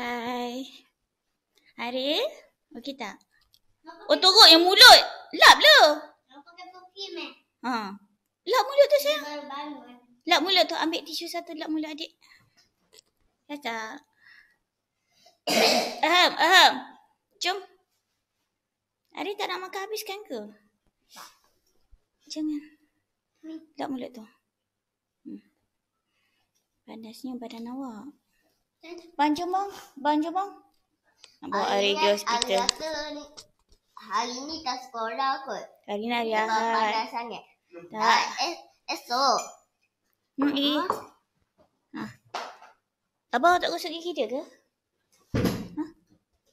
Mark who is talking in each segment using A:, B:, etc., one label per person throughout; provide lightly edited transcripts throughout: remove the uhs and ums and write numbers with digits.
A: Hai. Ariel? Okey tak? Oh, teruk yang mulut. Lap lah.
B: Pakai perfume
A: Lap mulut tu sayang. Lap mulut tu. Ambil tisu satu lap mulut adik. Ya tak? Aham. Jom. Ariel tak nak makan habiskan ke?
B: Tak.
A: Jangan. Lap mulut tu. Panasnya badan awak. Bang, jom bang. Nak bawa Ariel pergi hospital.
B: Hari ni tak sekolah kot.
A: Hari ni hari Ahad.
B: Panas sangat.
A: Tak.
B: Esok.
A: Abang tak gosok gigi dia ke?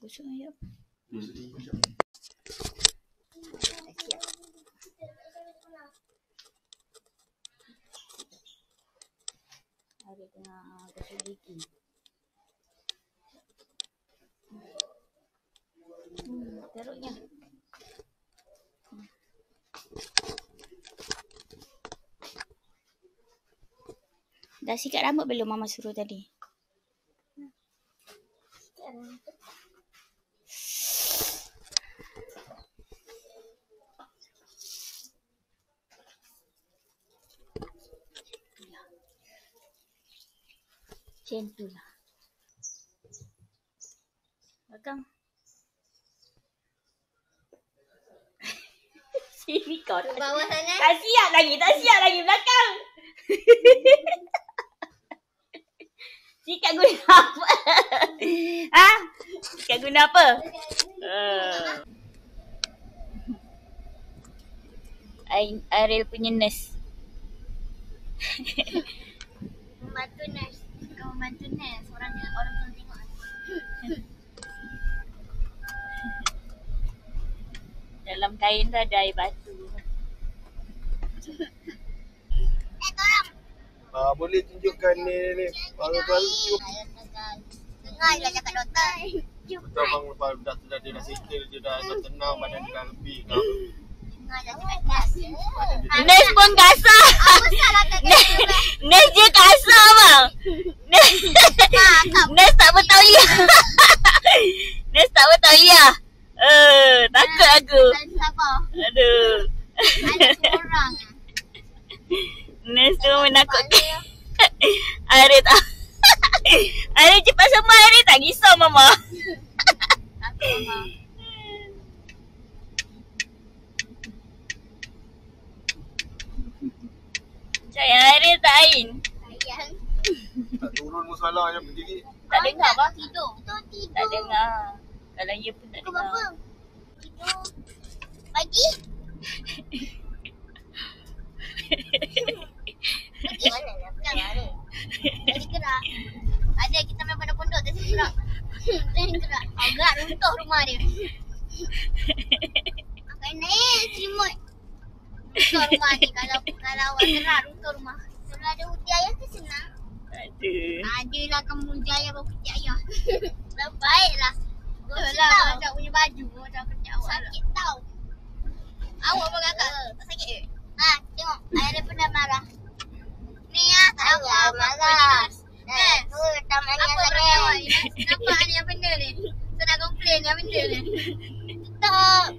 A: Gosok ayam. Hari tengah gosok gigi. Teruknya. Dah sikat rambut belum mama suruh tadi? Macam tu lah. Belakang. Sini kau.
B: Ke bawah sana.
A: Tak siap lagi belakang. Sikat guna apa? Sikat guna apa? Ariel punya nurse.
B: Membantu nurse. Kau membantu nurse. Orang tu tengok.
A: Dalam kain tu ada air batu.
B: Tolong.
C: Boleh tunjukkan ni. Baru
B: Dengar je cakap doktor.
C: Betul bang, lepas dia dah settle, dia dah tenang, badan dia dah lebih.
B: Dengar je cakap nurse.
A: Nurse pun kasar.
B: Apa salah kat
A: Nurse je kasar bang. Nurse tak bertauliah. Nurse tak bertauliah. Takut aku.
B: Sabar.
A: Aduh.
B: Ada seorang.
A: Nurse tu menakutkan. Ariel tak. Ariel cepat sembuh. Ariel tak risau mama.
B: Takut mama.
A: Sayang Ariel tak Ain.
B: Sayang.
C: Tak turun masalah yang berdiri.
A: Tak dengar bang.
B: Tidur. Tidur.
A: Tak dengar. Kalau ya pun tak
B: Kau
A: dengar.
B: apa? Tidur. Pagi. Pagi mana nak pegang ni? Jadi gerak. Ada kita main pondok-pondok dia gerak. Dia gerak. Gerak runtuh rumah dia. Makan naik selimut. Runtuh rumah ni. Kalau awak gerak runtuh rumah. Kalau ada uti ayah tu senang.
A: Aduh.
B: Adalah kamu jaya bawa kerja ayah. Dah baiklah. Itulah macam punya baju macam kerja awak. Sakit tau. Awak pun kakak tak sakit ke? Tengok. Ayah dia pun dah marah. Ni tak apa. Marah. Tu tamannya apa sangat. awak ni? Nampak ni yang benda ni? Saya nak komplain yang benda ni. Stop.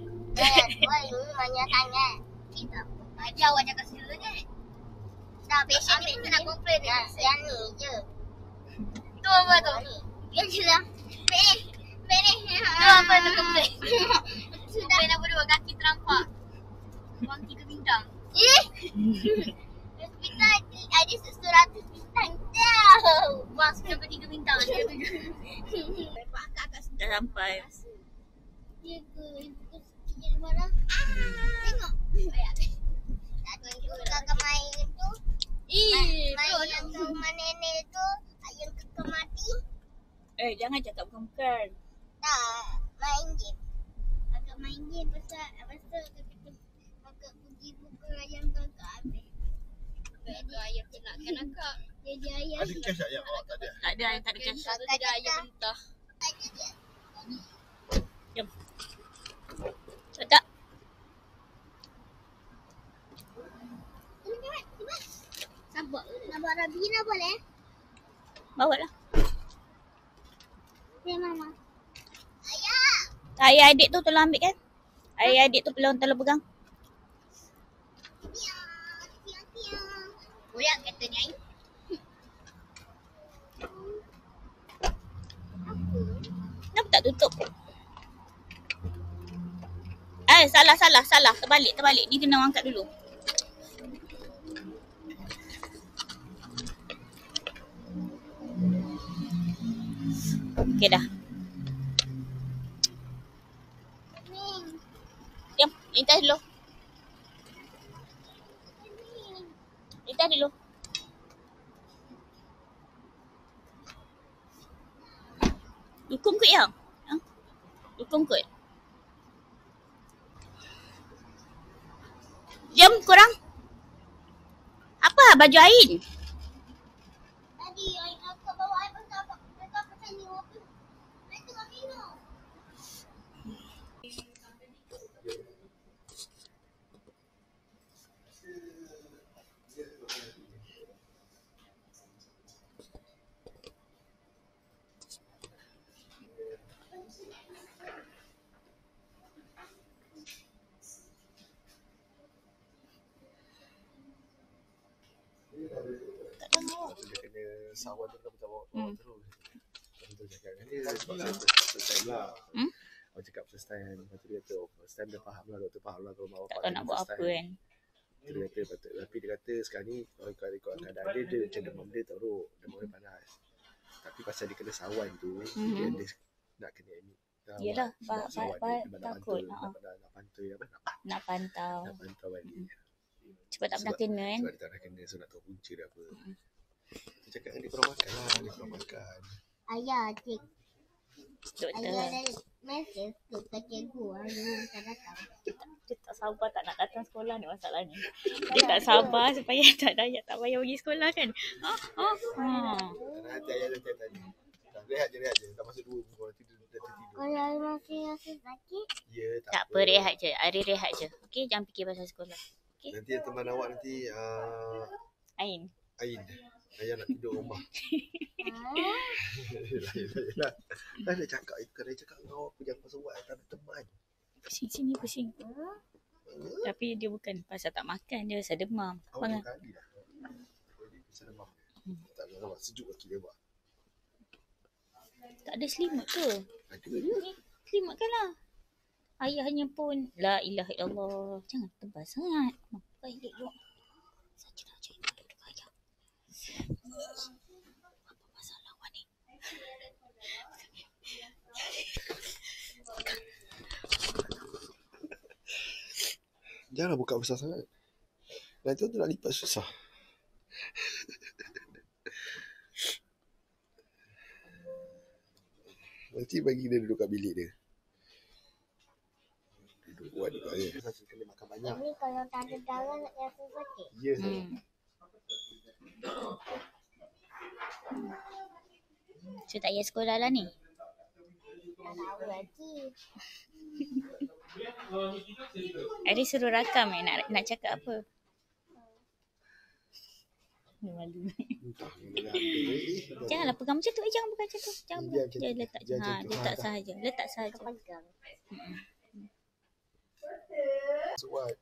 B: Wah ini banyak sangat. Kita. Ajar awak jaga selera je. Dah patient ni pun nak komplain ni. Yang ni je. Tu apa tu? Yang je lah. Pek ni. Tu apa tu komplain? Komplain apa dua kaki terampak. Wang 3 bintang. Hospital ada 100 bintang tau. Wang sampai 3 bintang. Akak
A: Dah sampai.
B: dia ke dia marah. Tengok. Kakak main tu. Main yang rumah nenek tu. Yang kakak mati.
A: Jangan cakap bukan.
B: Tak. Main game. Kakak main game pasal kakak pergi buka ayam kakak habis. Jadi ayam kenakkan akak. Jadi ayam.
C: Ada cash tak yang awak tak ada?
A: Tak ada cash.
B: Ada ayam
A: mentah. Jom. Tak.
B: Sabar. Nak buat Rabina boleh?
A: Bawa lah.
B: Mama.
A: Ayah adik tu tolong ambil kan? Ayah adik tu tolong pegang.
B: Goyak kereta ni air.
A: Kenapa tak tutup? Salah. Terbalik. Ni kena angkat dulu. Okey dah. Diam, lintas dulu. Dukung kot yang? Dukung kot. Diam korang. Apa baju Ain?
B: Tadi aku bawa air pasal ni apa? Air tengah minum.
C: Dia kena sawan tu kena bawa terus. Betul cakap kan dia first time lah. Awak cakap first time. Lepas tu dia kata first time dia faham lah. Doktor faham lah kalau mak bapak
A: Tak tahu nak buat apa kan.
C: Dia kata patut. Tapi dia kata sekarang ni kalau ikut keadaan dia macam demam dia teruk. Demam dia panas. Tapi pasal dia kena sawan tu dia nak kena admit.
A: Yelah, takut. Nak pantau
C: balik.
A: Sebab tak pernah kena kan.
C: Sebab dia tak pernah kena. So nak tahu punca dia apa. Dia cakap dia kurang makan lah. Dia kurang makan.
B: Ayah, cik.
A: Doktor.
B: Ayah dah mesej ke cikgu. Ayah tak datang.
A: Dia tak sabar tak nak datang sekolah ni masalahnya. Dia tak sabar supaya tak payah pergi sekolah kan.
C: Nanti ayah dah tanya. Rehat je. Tak masuk 2 pun. Nanti dia dah tertidur.
B: Kalau masih rasa sakit?
C: Ya,
A: Tak apa, rehat je. Hari rehat je. Okey, jangan fikir pasal sekolah. Okay.
C: Nanti teman awak nanti
A: Ain.
C: Ayah nak tidur rumah. Yelah. Dah dia cakap itu. Dia cakap dengan awak jangan pasal awak tak ada teman.
A: Pusing. Tapi dia bukan pasal tak makan. Dia pasal demam.
C: Awak kali dah. Dia pasal demam. Tak ada awak sejuk kaki dia buat.
A: Tak ada selimut ke?
C: Ada je.
A: Selimut kan lah. Ayahnya pun la ilaha illallah. Jangan tebal sangat. Baik duduk. Saja nak cari duduk ayah. Apa masalah awak ni?
C: Janganlah buka besar sangat. Nanti tu nak lipat susah. Nanti bagi dia duduk kat bilik dia. Buat juga ya. Masih kena makan banyak.
B: Ini kalau tak ada darah nak rasa sakit.
C: Ya.
A: So tak payah sekolah lah ni.
B: Tak tahu lagi.
A: Ari suruh rakam nak cakap apa. Malu. Janganlah pegang macam tu. Jangan pegang macam tu. Jangan pegang. Dia letak je. Letak sahaja. Letak sahaja.
B: Pegang.
C: Suat.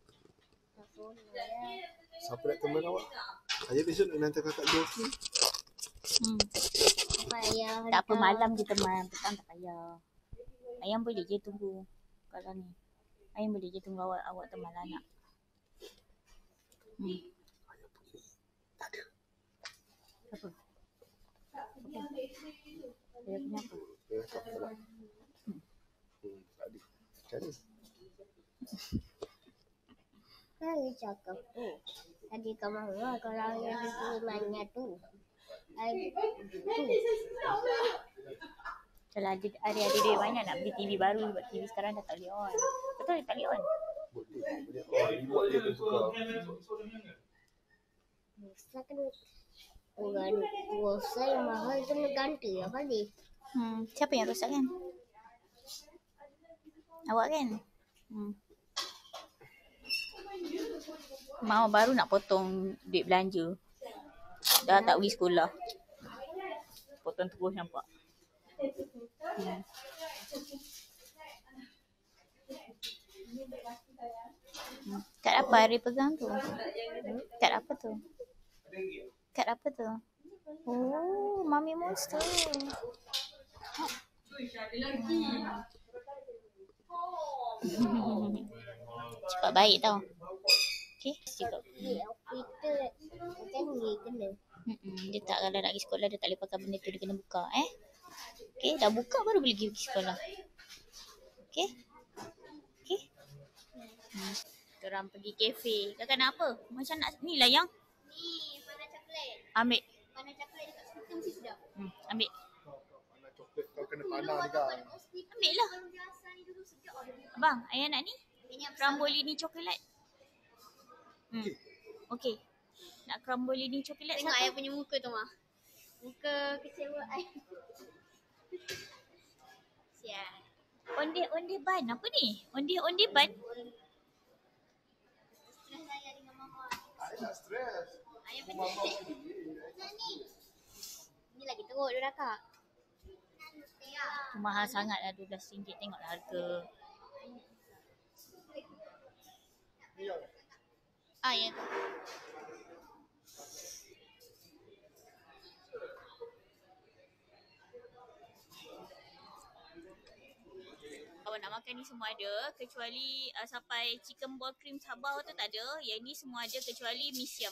C: Siapa nak teman awak? Ayah besok nak hantar kakak joki.
A: Tak apa, malam je teman. Petang tak payah. Ayam boleh je tunggu. Kalau ni. Ayam boleh je tunggu awak teman lah anak.
C: Ayah pergi. Tak ada.
A: Apa? Dia kenapa?
C: Dia cakap pula. Tak ada. Macam ni.
B: Saya cakap tu. Tadi kau mahu kalau yang imannya tu.
A: Kalau ada duit banyak nak beli TV baru. Sebab TV sekarang dah tak boleh on. Betul tak boleh on?
C: Boleh. Oh, remote dia tu suka.
B: Masa kan orang kuasa yang mahal tu nak ganti apa ni?
A: Siapa yang rosak kan? Awak kan? Mau baru nak potong duit belanja. Dah tak pergi sekolah. Potong terus nampak. Kad apa Ari pegang tu? Kad apa tu? Kad apa tu? Oh, Mami Monster. Cepat baik tau. Okay, cakap. Dia tak, kalau nak pergi sekolah dia tak boleh pakai benda tu, dia kena buka Okay, dah buka baru boleh pergi sekolah. Okay. Diorang pergi kafe. Kakak nak apa? Macam nak ni lah yang
B: Ni, mana coklat.
A: ambil.
B: Mana coklat dekat situ mesti sedap.
A: Ambil.
C: Mana coklat kau kena panah ni kan.
A: Ambil lah. Abang, ayah nak ni? Crumboli coklat. Okay. Nak crumboli coklat.
B: Tengok ayah punya muka tu mah. Muka kecewaan. Sial.
A: Onde ban apa ni? Onde ban.
B: Stres ayah dengan mama.
C: Ayah tak stres.
B: Ayah pencet. Nah ni. Ni lagi teruk dia kakak.
A: Mahal sangat lah RM12. Tengoklah harga. Ya. Kalau nak makan ni semua ada, kecuali sampai chicken ball cream Sabah tu tak ada. Yang ni semua ada kecuali mi siam.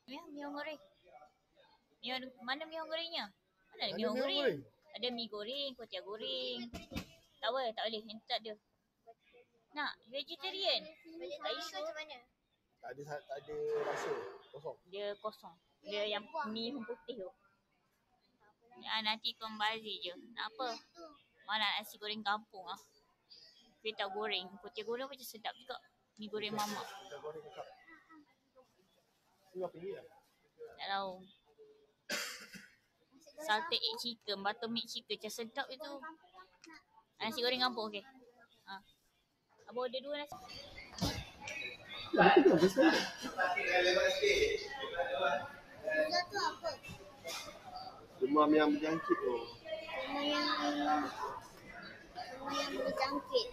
A: Ya, mi goreng. Mana mi gorengnya? Mana ada mi goreng? Ada mi goreng, kuotiao goreng. Tak boleh. Yang tak ada. Nak vegetarian?
B: Macam mana?
C: Tak ada rasa. Kosong.
A: Dia kosong. Dia yang mi putih tu. Nanti kau bazir je. Nak apa? Mana nasi goreng kampung ah. Kuotiao goreng. Kuotiao goreng macam sedap juga. Mi goreng mamak.
C: Kita goreng kakak. Ini apa ni lah?
A: Tak tahu. Salted egg chicken, buttermilk chicken. Macam sedap itu. Nasi goreng kampung okey. Abang order 2 nasi.
B: Gula tu apa?
C: Demam yang berjangkit tu.
B: Semua yang berjangkit.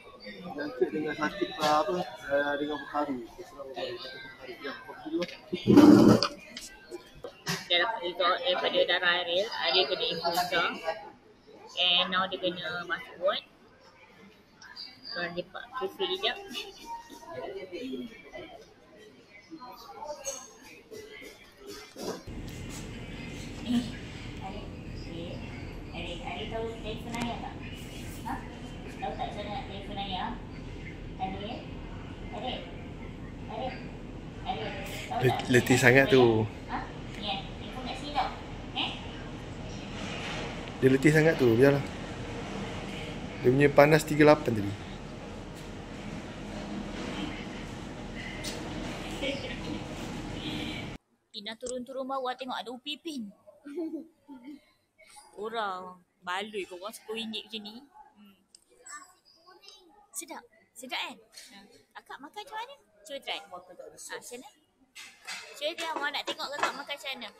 C: Berjangkit dengan sakit apa? Dengan berharu. Yang kau dulu.
A: Dia dapat result daripada darah Ariel. Ariel kena influenza. And now dia kena masuk ward. Korang lepak kafe sekejap. Ariel tahu telefon ayah tak? Tahu tak cara nak telefon ayah? Ariel? Tahu tak?
C: Letih sangat tu.
A: Telefon kat sini tau.
C: Dia letih sangat tu, biarlah. Dia punya panas 38 tadi.
A: Ina turun bawah tengok ada Upipin. Orang baloi kau orang RM10 macam ni. Sedap kan? Akak makan macam mana? Cuba try. Macam mana? Cuba dia mau nak tengok kakak makan macam mana.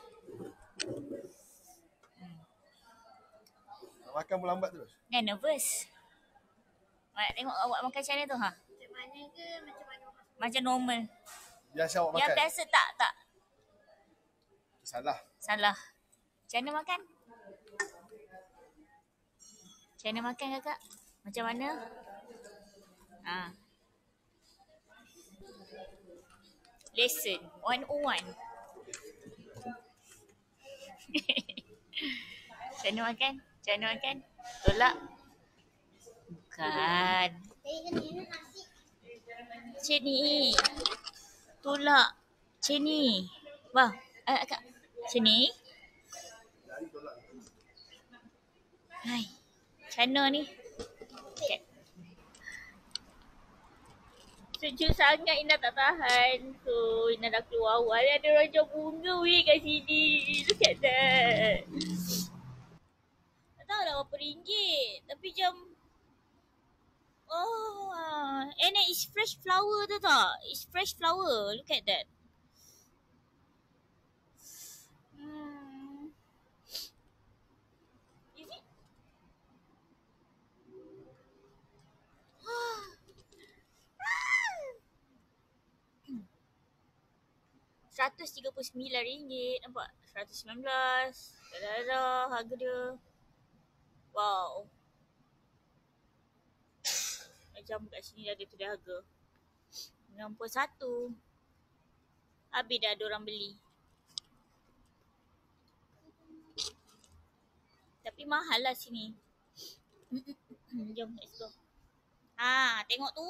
C: Nak makan pun lambat terus.
A: Kan nervous. Nak tengok awak makan macam mana tu ha?
B: Macam mana ke? Macam mana?
A: Macam normal.
C: Biasa awak makan.
A: Yang biasa tak.
C: Salah.
A: Macam mana makan? Macam mana makan kakak? Macam mana? Lesson 101. Macam mana makan? Tolak? Bukan. Macam ni. Tolak. Macam ni. Bang, akak. Macam ni. Hai. Macam mana ni? Okay. Sejuk sangat Ina tak tahan. So Ina dah keluar awal. Ada rojak bunga weh kat sini. Look at that. Tak tahu lah berapa ringgit. Tapi macam and then it's fresh flower tu tak? It's fresh flower. Look at that. RM139. Nampak? 119. Darah harga dia. Wow. Macam kat sini dah ada tulis harga. RM61. Habis dah ada orang beli. Tapi mahal lah sini. Jom, let's go. Tengok tu.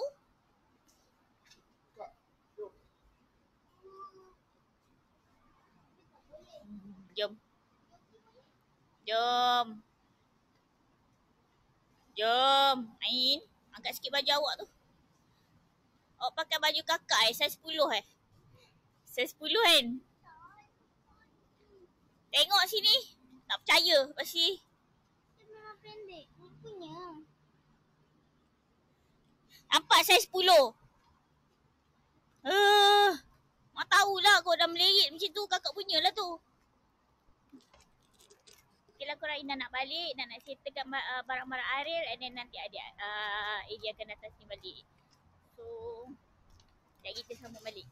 A: Jom. Jom. Main. Angkat sikit baju awak tu. Awak pakai baju kakak saiz 10 Saiz 10 kan? Tengok sini. Tak percaya pasti.
B: Dia memang pendek. Dia punya.
A: Nampak saiz 10. Mak tahulah kau dah melerit macam tu. Kakak punya lah tu. Okay lah korang Ina nak balik. Nak settlekan barang-barang Ariel. And then nanti adik dia akan datang sini balik. So, sekejap kita sambung balik.